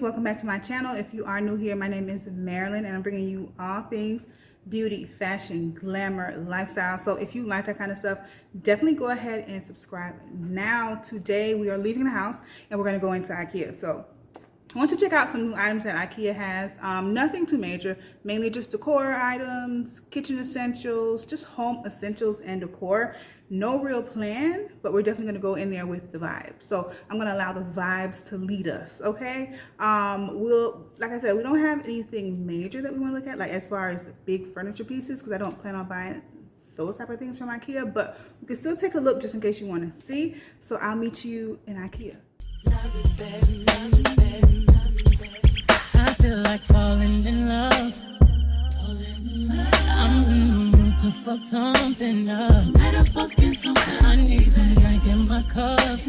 welcome back to my channel. If you are new here, my name is Marilyn and I'm bringing you all things beauty, fashion, glamour, lifestyle. So if you like that kind of stuff, definitely go ahead and subscribe. Now today we are leaving the house and we're going to go into Ikea. So I want to check out some new items that Ikea has. Nothing too major, mainly just decor items, kitchen essentials, just home essentials and decor. No real plan, but we're definitely going to go in there with the vibes. So I'm going to allow the vibes to lead us, okay? Like I said, we don't have anything major that we want to look at, like as far as big furniture pieces, because I don't plan on buying those type of things from Ikea, but we can still take a look just in case you want to see. So I'll meet you in Ikea. I feel like falling in love. I'm in the mood to fuck something up. I need some drink in my cup.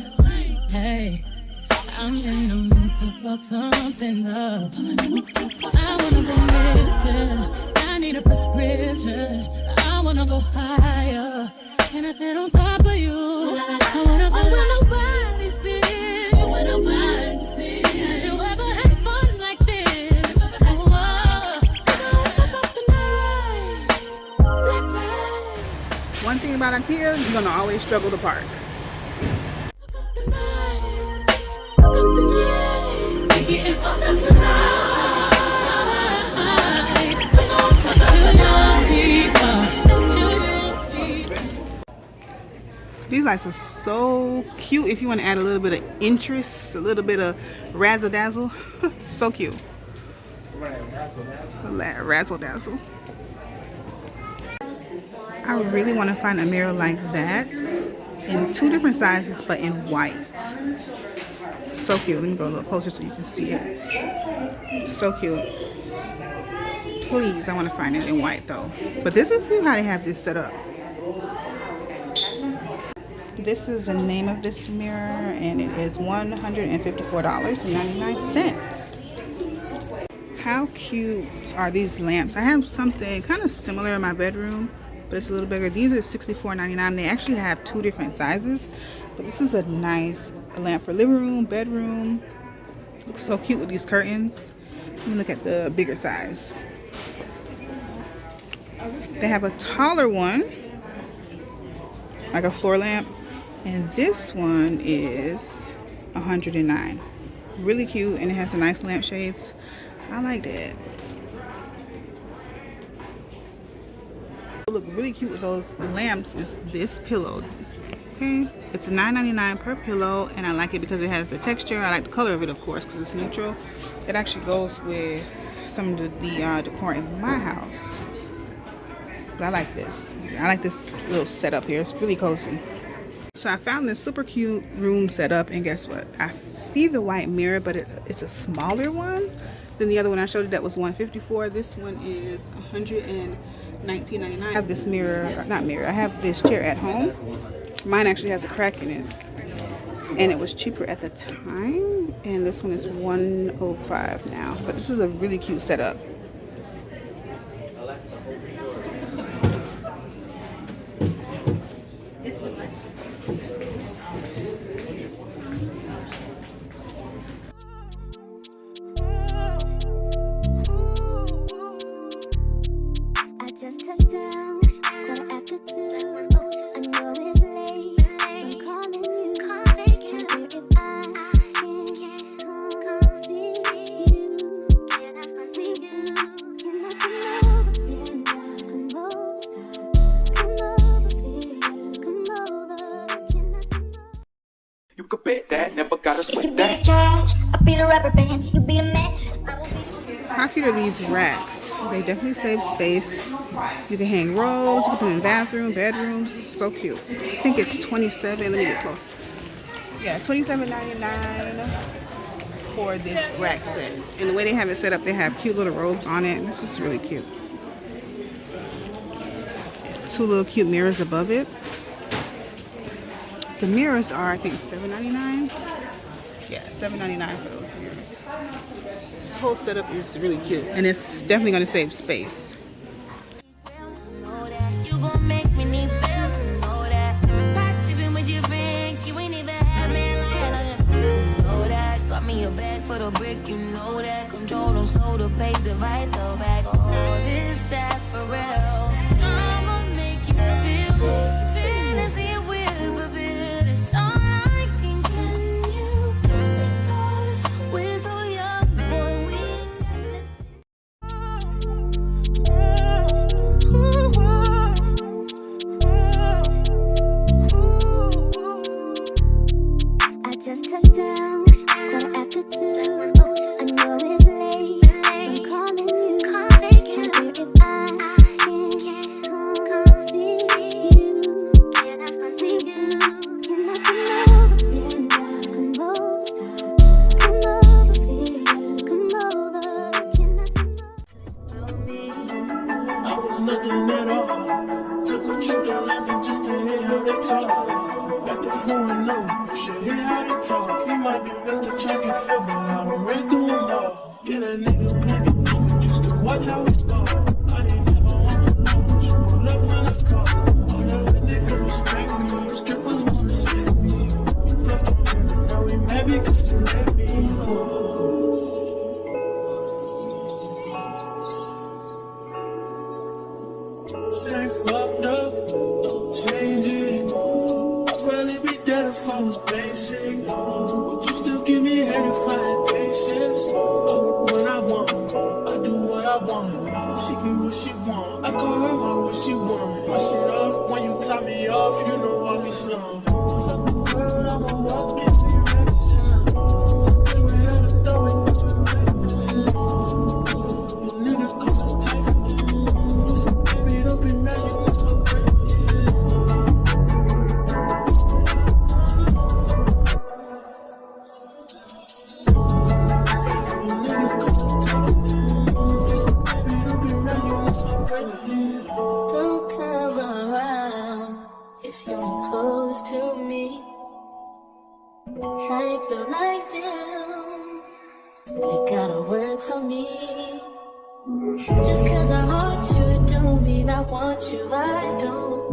Hey, I'm in the mood to fuck something up. I wanna go missing. I need a prescription. I wanna go higher. Can I sit on top of you? I wanna go where nobody's been. Where nobody's been. Have you ever had fun like this? One thing about Ikea, you're gonna always struggle to park. These lights are so cute if you want to add a little bit of interest, a little bit of razzle dazzle. So cute. Razzle dazzle. I really want to find a mirror like that in two different sizes but in white. So cute. Let me go a little closer so you can see it. So cute. Please, I want to find it in white though. But this is how they have this set up. This is the name of this mirror and it is $154.99. How cute are these lamps? I have something kind of similar in my bedroom, but it's a little bigger. These are $64.99. They actually have two different sizes, but this is a nice lamp for living room, bedroom. Looks so cute with these curtains. Let me look at the bigger size. They have a taller one, like a floor lamp, and this one is $109. Really cute, and it has a nice lampshades. I like that. Look really cute with those lamps is this pillow. Okay, it's $9.99 per pillow, and I like it because it has the texture. I like the color of it, of course, because it's neutral. It actually goes with some of the decor in my house. But I like this. I like this little setup here. It's really cozy. So I found this super cute room setup, and guess what? I see the white mirror, but it's a smaller one than the other one I showed you that was $154. This one is $119.99. I have this mirror, not mirror, I have this chair at home. Mine actually has a crack in it, and it was cheaper at the time, and this one is $105 now. But this is a really cute setup. How cute are these racks? They definitely save space. You can hang robes, you can put them in the bathroom, bedrooms. So cute. I think it's $27. Let me get close. Yeah, $27.99 for this rack set. And the way they have it set up, they have cute little robes on it. This is really cute. Two little cute mirrors above it. The mirrors are, I think, $7.99. Yeah, $7.99 for those mirrors. This whole setup is really cute, and it's definitely going to save space. the brick, you know that. Control don't slow the pace if I throw back all this ass for real. I'ma make you feel fantasy with a bit. It's all I can you start? We're so young, boy, we ain't I just touched down, quarter after 2. I know it's late. I'm calling you, trying to hear if I can come see you. Can I come see you? Can I come over? Come over, see you. Come over, can I come over? I was nothing at all. Took a trip to London just to hear how they talk. Back to 4-0, you should hear how they talk. He might be Mr. Chucky Fit, but I done ran through him all. Yeah, that nigga plenty for me just to watch how he ball. I ain't never one for long, but you pull up when I call. All the other niggas respect me, strippers won't respect me. You left on him, now we mad because you let me go. Say fucked up, don't change it. I'd rather be dead if I was basic. Would you still give me head if I had patience? I work when I want, I do what I want. She get what she want, I call her what she want. My shit off when you top me off, you know I'll be slum. Fuck the world, I'ma walk in direction. We had a throw it, your nigga call us texting. Baby, don't be mad, you know I'm Don't come around if you're close to me. I ain't built like them. It gotta work for me. Just cause I want you, don't mean I want you, I don't.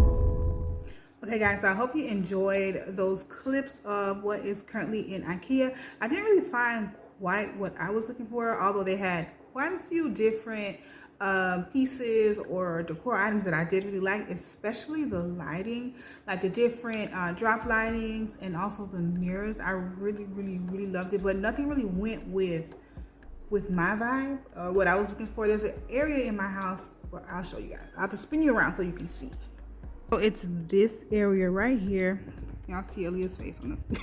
Okay guys, so I hope you enjoyed those clips of what is currently in Ikea. I didn't really find quite what I was looking for, although they had quite a few different pieces or decor items that I did really like, especially the lighting, like the different drop lightings and also the mirrors. I really loved it, but nothing really went with my vibe or what I was looking for. There's an area in my house where I'll show you guys. I'll just spin you around so you can see. So it's this area right here. Y'all see Aaliyah's face on the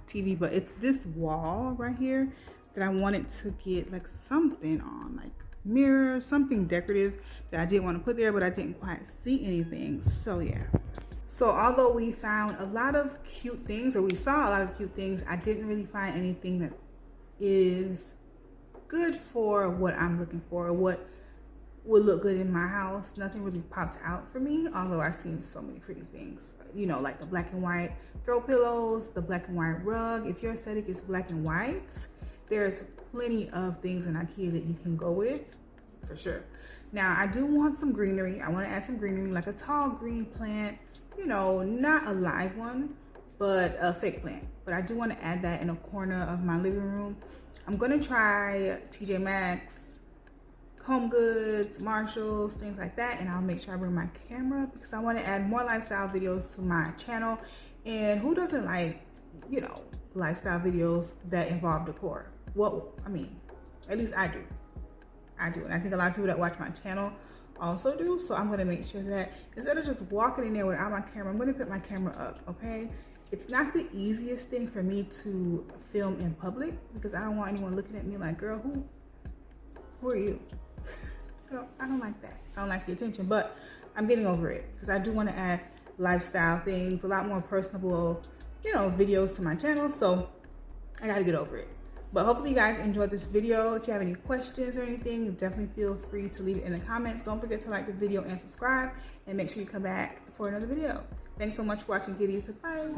TV, but it's this wall right here that I wanted to get like something on, like mirror, something decorative that I didn't want to put there, but I didn't quite see anything. So yeah. So although we found a lot of cute things, or we saw a lot of cute things, I didn't really find anything that is good for what I'm looking for, or what would look good in my house. Nothing really popped out for me, although I've seen so many pretty things, you know, like the black and white throw pillows, the black and white rug. If your aesthetic is black and white, there's plenty of things in Ikea that you can go with for sure. Now I do want some greenery. I want to add some greenery, like a tall green plant, you know, not a live one, but a fake plant. But I do want to add that in a corner of my living room. I'm gonna try TJ Maxx, Home Goods, Marshalls, things like that, and I'll make sure I bring my camera because I want to add more lifestyle videos to my channel. And who doesn't like, you know, lifestyle videos that involve decor? Well, I mean, at least I do. And I think a lot of people that watch my channel also do. So I'm gonna make sure that instead of just walking in there without my camera, I'm gonna put my camera up, okay? It's not the easiest thing for me to film in public because I don't want anyone looking at me like, girl, who are you? I don't like that. I don't like the attention, but I'm getting over it because I do want to add lifestyle things, a lot more personable, you know, videos to my channel. So I got to get over it. But hopefully you guys enjoyed this video. If you have any questions or anything, definitely feel free to leave it in the comments. Don't forget to like the video and subscribe, and make sure you come back for another video. Thanks so much for watching, kiddies. Bye.